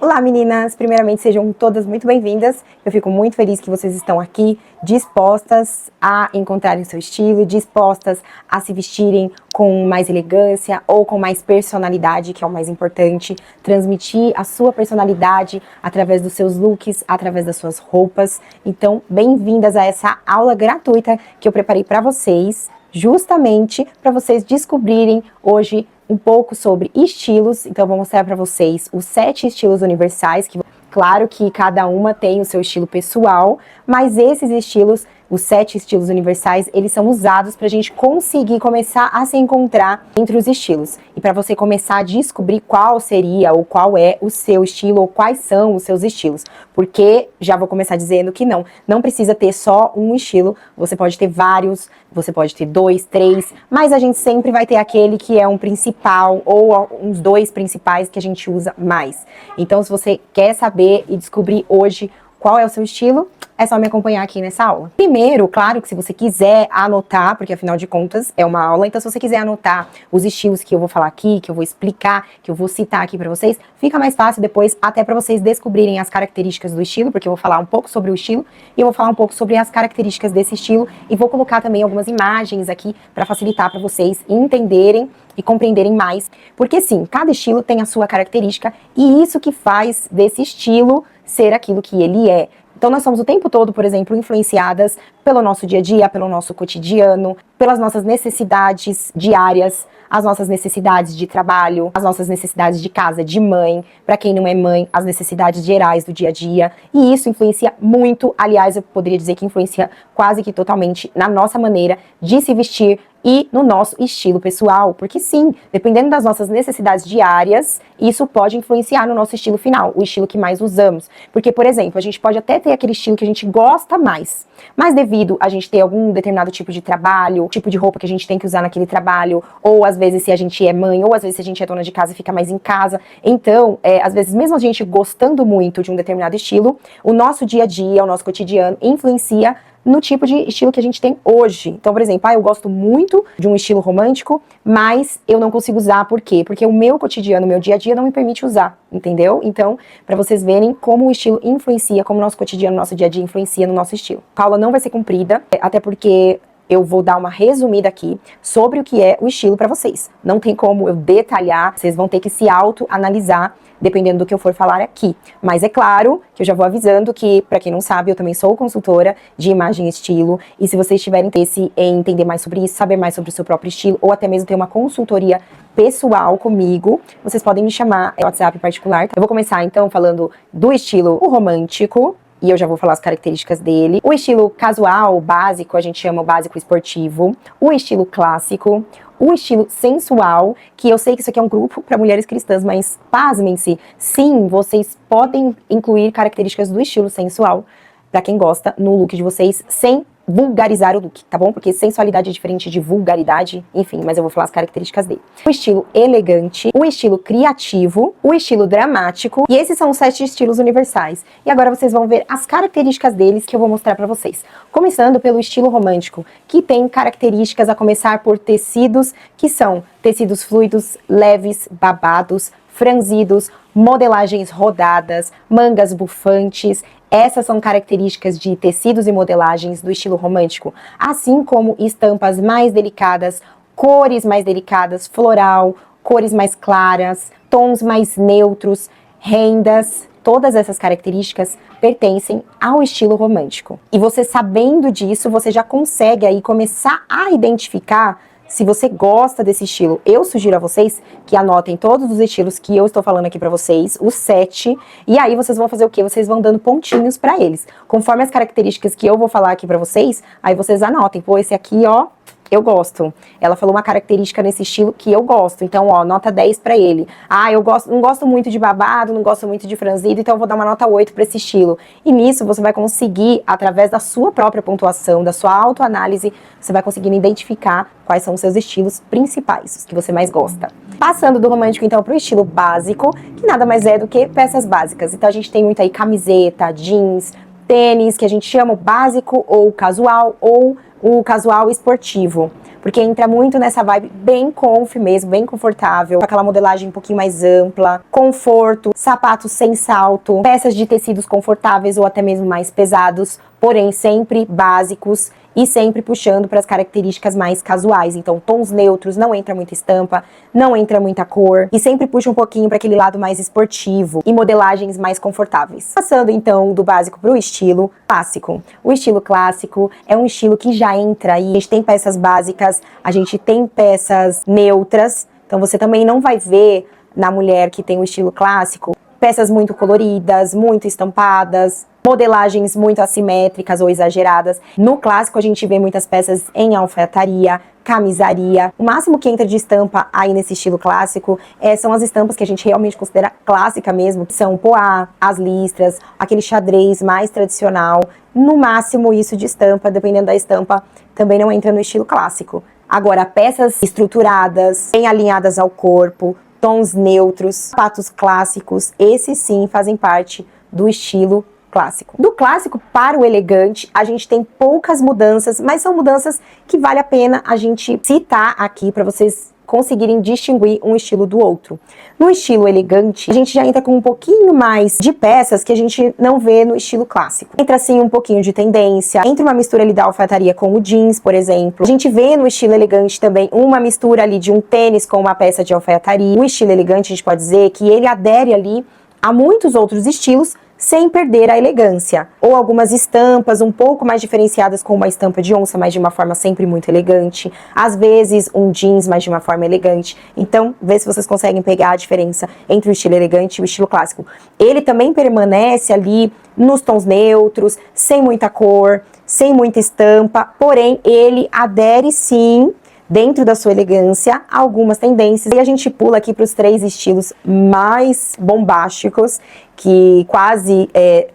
Olá meninas, primeiramente sejam todas muito bem-vindas. Eu fico muito feliz que vocês estão aqui dispostas a encontrarem o seu estilo, dispostas a se vestirem com mais elegância ou com mais personalidade, que é o mais importante, transmitir a sua personalidade através dos seus looks, através das suas roupas. Então, bem-vindas a essa aula gratuita que eu preparei para vocês, justamente para vocês descobrirem hoje um pouco sobre estilos. Então eu vou mostrar para vocês os 7 estilos universais, que claro que cada uma tem o seu estilo pessoal, mas esses estilos, os 7 estilos universais, eles são usados para a gente conseguir começar a se encontrar entre os estilos. E para você começar a descobrir qual seria ou qual é o seu estilo ou quais são os seus estilos. Porque, já vou começar dizendo que não precisa ter só um estilo, você pode ter vários, você pode ter 2, 3, mas a gente sempre vai ter aquele que é um principal ou uns 2 principais que a gente usa mais. Então, se você quer saber e descobrir hoje qual é o seu estilo, é só me acompanhar aqui nessa aula. Primeiro, claro que se você quiser anotar, porque afinal de contas é uma aula, então se você quiser anotar os estilos que eu vou falar aqui, que eu vou explicar, que eu vou citar aqui pra vocês, fica mais fácil depois até pra vocês descobrirem as características do estilo, porque eu vou falar um pouco sobre o estilo e eu vou falar um pouco sobre as características desse estilo e vou colocar também algumas imagens aqui pra facilitar pra vocês entenderem e compreenderem mais, porque sim, cada estilo tem a sua característica e isso que faz desse estilo ser aquilo que ele é. Então nós somos o tempo todo, por exemplo, influenciadas pelo nosso dia a dia, pelo nosso cotidiano, pelas nossas necessidades diárias, as nossas necessidades de trabalho, as nossas necessidades de casa, de mãe, para quem não é mãe, as necessidades gerais do dia a dia. E isso influencia muito, aliás, eu poderia dizer que influencia quase que totalmente na nossa maneira de se vestir e no nosso estilo pessoal, porque sim, dependendo das nossas necessidades diárias, isso pode influenciar no nosso estilo final, o estilo que mais usamos. Porque, por exemplo, a gente pode até ter aquele estilo que a gente gosta mais, mas devido a gente ter algum determinado tipo de trabalho, tipo de roupa que a gente tem que usar naquele trabalho, ou às vezes se a gente é mãe, ou às vezes se a gente é dona de casa e fica mais em casa, então, às vezes mesmo a gente gostando muito de um determinado estilo, o nosso dia a dia, o nosso cotidiano influencia no tipo de estilo que a gente tem hoje. Então, por exemplo, eu gosto muito de um estilo romântico, mas eu não consigo usar, por quê? Porque o meu cotidiano, o meu dia a dia não me permite usar, entendeu? Então, para vocês verem como o estilo influencia, como o nosso cotidiano, o nosso dia a dia influencia no nosso estilo. A aula não vai ser comprida, até porque eu vou dar uma resumida aqui sobre o que é o estilo para vocês. Não tem como eu detalhar, vocês vão ter que se autoanalisar, dependendo do que eu for falar aqui. Mas é claro que eu já vou avisando que, para quem não sabe, eu também sou consultora de imagem e estilo, e se vocês tiverem interesse em entender mais sobre isso, saber mais sobre o seu próprio estilo, ou até mesmo ter uma consultoria pessoal comigo, vocês podem me chamar, é WhatsApp particular. Eu vou começar então falando do estilo romântico, e eu já vou falar as características dele. O estilo casual, básico, a gente chama o básico esportivo. O estilo clássico. O estilo sensual, que eu sei que isso aqui é um grupo para mulheres cristãs, mas pasmem-se, sim, vocês podem incluir características do estilo sensual, para quem gosta, no look de vocês, sem vulgarizar o look, tá bom? Porque sensualidade é diferente de vulgaridade, enfim, mas eu vou falar as características dele. O estilo elegante, o estilo criativo, o estilo dramático, e esses são os 7 estilos universais. E agora vocês vão ver as características deles que eu vou mostrar pra vocês. Começando pelo estilo romântico, que tem características a começar por tecidos, que são tecidos fluidos, leves, babados, franzidos, modelagens rodadas, mangas bufantes. Essas são características de tecidos e modelagens do estilo romântico, assim como estampas mais delicadas, cores mais delicadas, floral, cores mais claras, tons mais neutros, rendas. Todas essas características pertencem ao estilo romântico. E você sabendo disso, você já consegue aí começar a identificar se você gosta desse estilo. Eu sugiro a vocês que anotem todos os estilos que eu estou falando aqui pra vocês, os 7, e aí vocês vão fazer o quê? Vocês vão dando pontinhos pra eles. Conforme as características que eu vou falar aqui pra vocês, aí vocês anotem. Pô, esse aqui, ó, eu gosto. Ela falou uma característica nesse estilo que eu gosto. Então, ó, nota 10 pra ele. Eu não gosto muito de babado, não gosto muito de franzido, então eu vou dar uma nota 8 pra esse estilo. E nisso você vai conseguir, através da sua própria pontuação, da sua autoanálise, você vai conseguindo identificar quais são os seus estilos principais, os que você mais gosta. Passando do romântico, então, pro estilo básico, que nada mais é do que peças básicas. Então a gente tem muito aí camiseta, jeans, tênis, que a gente chama o básico ou casual, ou o casual esportivo. porque entra muito nessa vibe bem comfy mesmo, bem confortável, com aquela modelagem um pouquinho mais ampla, conforto, sapatos sem salto, peças de tecidos confortáveis ou até mesmo mais pesados, porém sempre básicos e sempre puxando para as características mais casuais. Então, tons neutros, não entra muita estampa, não entra muita cor e sempre puxa um pouquinho para aquele lado mais esportivo e modelagens mais confortáveis. Passando então do básico para o estilo clássico. O estilo clássico é um estilo que já entra aí, a gente tem peças básicas, a gente tem peças neutras, então você também não vai ver na mulher que tem o estilo clássico peças muito coloridas, muito estampadas, modelagens muito assimétricas ou exageradas. No clássico a gente vê muitas peças em alfaiataria, camisaria. O máximo que entra de estampa aí nesse estilo clássico são as estampas que a gente realmente considera clássica mesmo, que são o poá, as listras, aquele xadrez mais tradicional. No máximo isso de estampa, dependendo da estampa, também não entra no estilo clássico. Agora, peças estruturadas, bem alinhadas ao corpo, tons neutros, sapatos clássicos, esses sim fazem parte do estilo clássico. Do clássico para o elegante, a gente tem poucas mudanças, mas são mudanças que vale a pena a gente citar aqui para vocês conseguirem distinguir um estilo do outro. No estilo elegante, a gente já entra com um pouquinho mais de peças que a gente não vê no estilo clássico. Entra assim um pouquinho de tendência, entra uma mistura ali da alfaiataria com o jeans, por exemplo. A gente vê no estilo elegante também uma mistura ali de um tênis com uma peça de alfaiataria. O estilo elegante, a gente pode dizer que ele adere ali a muitos outros estilos, sem perder a elegância. Ou algumas estampas um pouco mais diferenciadas com uma estampa de onça, mas de uma forma sempre muito elegante. Às vezes um jeans, mas de uma forma elegante. Então, vê se vocês conseguem pegar a diferença entre o estilo elegante e o estilo clássico. Ele também permanece ali nos tons neutros, sem muita cor, sem muita estampa, porém ele adere sim, dentro da sua elegância, algumas tendências. E a gente pula aqui para os 3 estilos mais bombásticos, que quase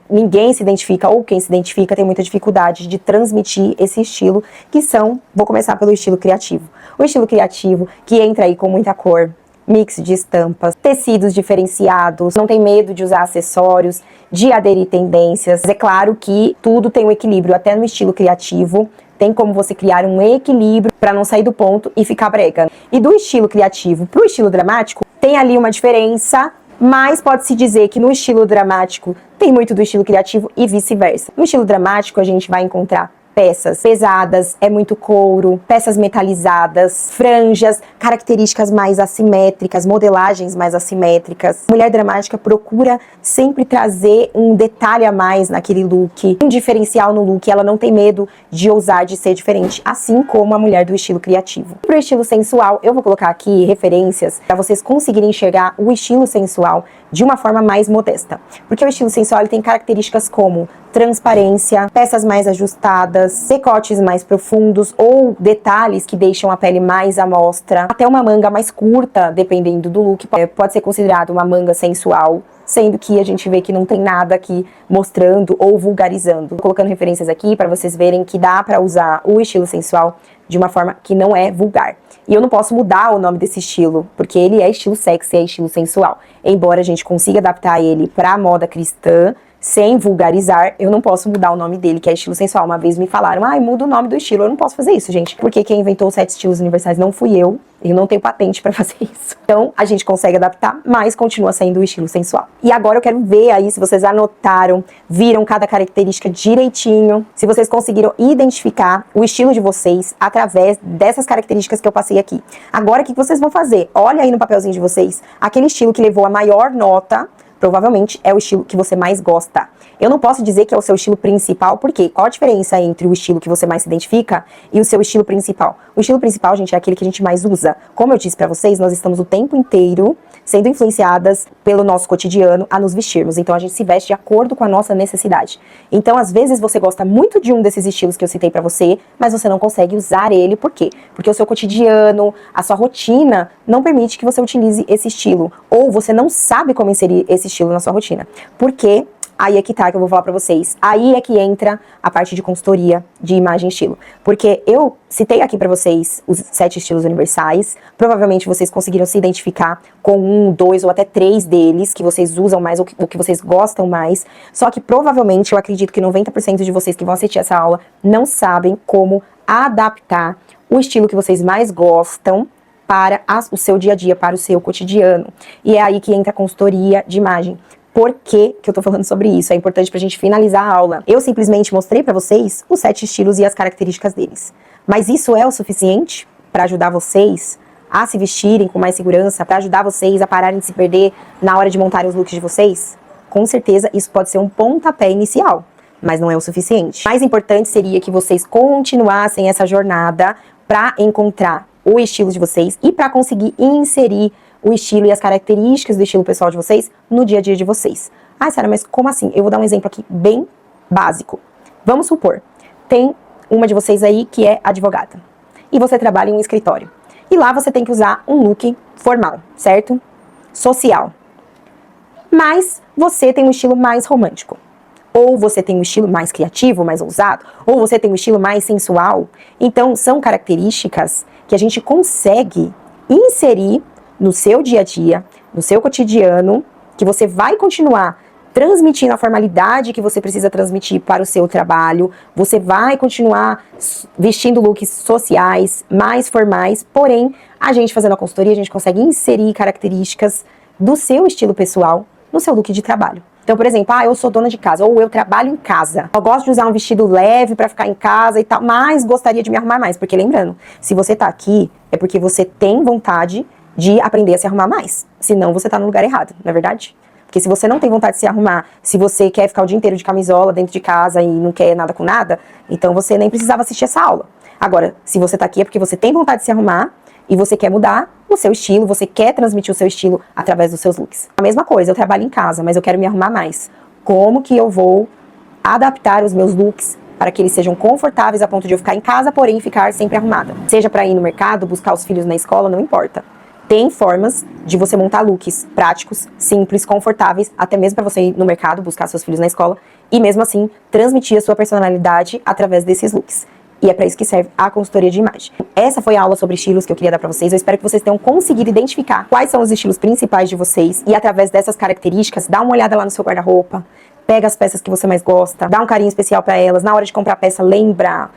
ninguém se identifica, ou quem se identifica tem muita dificuldade de transmitir esse estilo, que são, vou começar pelo estilo criativo. O estilo criativo, que entra aí com muita cor, mix de estampas, tecidos diferenciados, não tem medo de usar acessórios, de aderir tendências. É claro que tudo tem um equilíbrio, até no estilo criativo, tem como você criar um equilíbrio para não sair do ponto e ficar brega. E do estilo criativo para o estilo dramático, tem ali uma diferença, mas pode-se dizer que no estilo dramático tem muito do estilo criativo e vice-versa. No estilo dramático a gente vai encontrar peças pesadas, é muito couro, peças metalizadas, franjas, características mais assimétricas, modelagens mais assimétricas. Mulher dramática procura sempre trazer um detalhe a mais naquele look, um diferencial no look, ela não tem medo de ousar, de ser diferente, assim como a mulher do estilo criativo. Para o estilo sensual, eu vou colocar aqui referências para vocês conseguirem enxergar o estilo sensual de uma forma mais modesta. Porque o estilo sensual ele tem características como transparência, peças mais ajustadas, decotes mais profundos ou detalhes que deixam a pele mais à mostra, até uma manga mais curta, dependendo do look, pode ser considerado uma manga sensual, sendo que a gente vê que não tem nada aqui mostrando ou vulgarizando. Tô colocando referências aqui para vocês verem que dá para usar o estilo sensual de uma forma que não é vulgar. E eu não posso mudar o nome desse estilo, porque ele é estilo sexy, é estilo sensual. Embora a gente consiga adaptar ele para a moda cristã, sem vulgarizar, eu não posso mudar o nome dele, que é estilo sensual. Uma vez me falaram, muda o nome do estilo. Eu não posso fazer isso, gente, porque quem inventou os 7 estilos universais não fui eu não tenho patente pra fazer isso. Então, a gente consegue adaptar, mas continua sendo o estilo sensual. E agora eu quero ver aí se vocês anotaram, viram cada característica direitinho, se vocês conseguiram identificar o estilo de vocês através dessas características que eu passei aqui. Agora, o que vocês vão fazer? Olha aí no papelzinho de vocês, aquele estilo que levou a maior nota, provavelmente é o estilo que você mais gosta. Eu não posso dizer que é o seu estilo principal, porque qual a diferença entre o estilo que você mais se identifica e o seu estilo principal? O estilo principal, gente, é aquele que a gente mais usa. Como eu disse pra vocês, nós estamos o tempo inteiro sendo influenciadas pelo nosso cotidiano a nos vestirmos. Então a gente se veste de acordo com a nossa necessidade. Então às vezes você gosta muito de um desses estilos que eu citei pra você, mas você não consegue usar ele. Por quê? Porque o seu cotidiano, a sua rotina não permite que você utilize esse estilo. Ou você não sabe como inserir esse estilo na sua rotina. Por quê? Aí é que tá, que eu vou falar pra vocês. Aí é que entra a parte de consultoria de imagem e estilo. Porque eu citei aqui pra vocês os 7 estilos universais. Provavelmente vocês conseguiram se identificar com 1, 2 ou até 3 deles, que vocês usam mais, ou que vocês gostam mais. Só que provavelmente, eu acredito que 90% de vocês que vão assistir essa aula não sabem como adaptar o estilo que vocês mais gostam para o seu dia a dia, para o seu cotidiano. E é aí que entra a consultoria de imagem. Por que eu tô falando sobre isso? É importante pra gente finalizar a aula. Eu simplesmente mostrei pra vocês os 7 estilos e as características deles. Mas isso é o suficiente para ajudar vocês a se vestirem com mais segurança, para ajudar vocês a pararem de se perder na hora de montarem os looks de vocês? Com certeza isso pode ser um pontapé inicial, mas não é o suficiente. Mais importante seria que vocês continuassem essa jornada para encontrar o estilo de vocês e para conseguir inserir o estilo e as características do estilo pessoal de vocês no dia a dia de vocês. Ah, Sara, mas como assim? Eu vou dar um exemplo aqui bem básico. Vamos supor, tem uma de vocês aí que é advogada e você trabalha em um escritório. E lá você tem que usar um look formal, certo? Social. Mas você tem um estilo mais romântico. Ou você tem um estilo mais criativo, mais ousado. Ou você tem um estilo mais sensual. Então, são características que a gente consegue inserir no seu dia a dia, no seu cotidiano, que você vai continuar transmitindo a formalidade que você precisa transmitir para o seu trabalho, você vai continuar vestindo looks sociais, mais formais, porém, a gente fazendo a consultoria, a gente consegue inserir características do seu estilo pessoal no seu look de trabalho. Então, por exemplo, eu sou dona de casa, ou eu trabalho em casa. Eu gosto de usar um vestido leve pra ficar em casa e tal, mas gostaria de me arrumar mais, porque lembrando, se você tá aqui, é porque você tem vontade de aprender a se arrumar mais. Senão você tá no lugar errado, não é verdade? Porque se você não tem vontade de se arrumar, se você quer ficar o dia inteiro de camisola dentro de casa e não quer nada com nada, então você nem precisava assistir essa aula. Agora, se você tá aqui é porque você tem vontade de se arrumar e você quer mudar o seu estilo, você quer transmitir o seu estilo através dos seus looks. A mesma coisa, eu trabalho em casa, mas eu quero me arrumar mais. Como que eu vou adaptar os meus looks para que eles sejam confortáveis a ponto de eu ficar em casa, porém ficar sempre arrumada? Seja para ir no mercado, buscar os filhos na escola, não importa. Tem formas de você montar looks práticos, simples, confortáveis, até mesmo para você ir no mercado, buscar seus filhos na escola, e mesmo assim, transmitir a sua personalidade através desses looks. E é para isso que serve a consultoria de imagem. Essa foi a aula sobre estilos que eu queria dar para vocês. Eu espero que vocês tenham conseguido identificar quais são os estilos principais de vocês. E através dessas características, dá uma olhada lá no seu guarda-roupa, pega as peças que você mais gosta, dá um carinho especial para elas. Na hora de comprar peça, lembra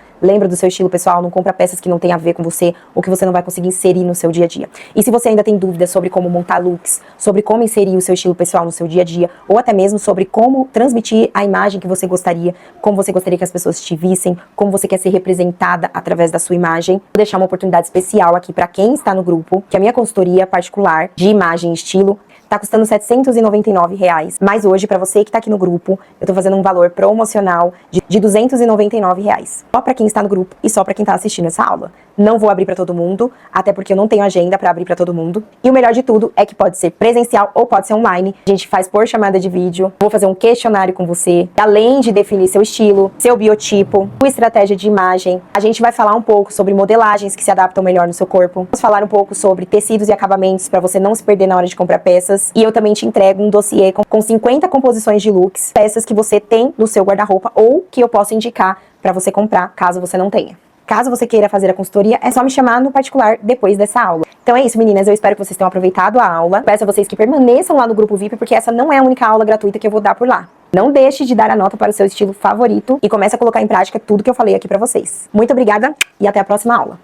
do seu estilo pessoal, não compra peças que não tem a ver com você ou que você não vai conseguir inserir no seu dia a dia. E se você ainda tem dúvidas sobre como montar looks, sobre como inserir o seu estilo pessoal no seu dia a dia, ou até mesmo sobre como transmitir a imagem que você gostaria, como você gostaria que as pessoas te vissem, como você quer ser representada através da sua imagem, vou deixar uma oportunidade especial aqui para quem está no grupo, que a minha consultoria particular de imagem e estilo tá custando R$799, mas hoje, pra você que tá aqui no grupo, eu tô fazendo um valor promocional de R$299. Só pra quem está no grupo e só pra quem tá assistindo essa aula. Não vou abrir pra todo mundo, até porque eu não tenho agenda pra abrir pra todo mundo. E o melhor de tudo é que pode ser presencial ou pode ser online. A gente faz por chamada de vídeo. Vou fazer um questionário com você. Além de definir seu estilo, seu biotipo, sua estratégia de imagem, a gente vai falar um pouco sobre modelagens que se adaptam melhor no seu corpo. Vamos falar um pouco sobre tecidos e acabamentos pra você não se perder na hora de comprar peças. E eu também te entrego um dossiê com 50 composições de looks, peças que você tem no seu guarda-roupa ou que eu posso indicar pra você comprar, caso você não tenha. Caso você queira fazer a consultoria, é só me chamar no particular depois dessa aula. Então é isso, meninas. Eu espero que vocês tenham aproveitado a aula. Peço a vocês que permaneçam lá no grupo VIP, porque essa não é a única aula gratuita que eu vou dar por lá. Não deixe de dar a nota para o seu estilo favorito e comece a colocar em prática tudo que eu falei aqui pra vocês. Muito obrigada e até a próxima aula.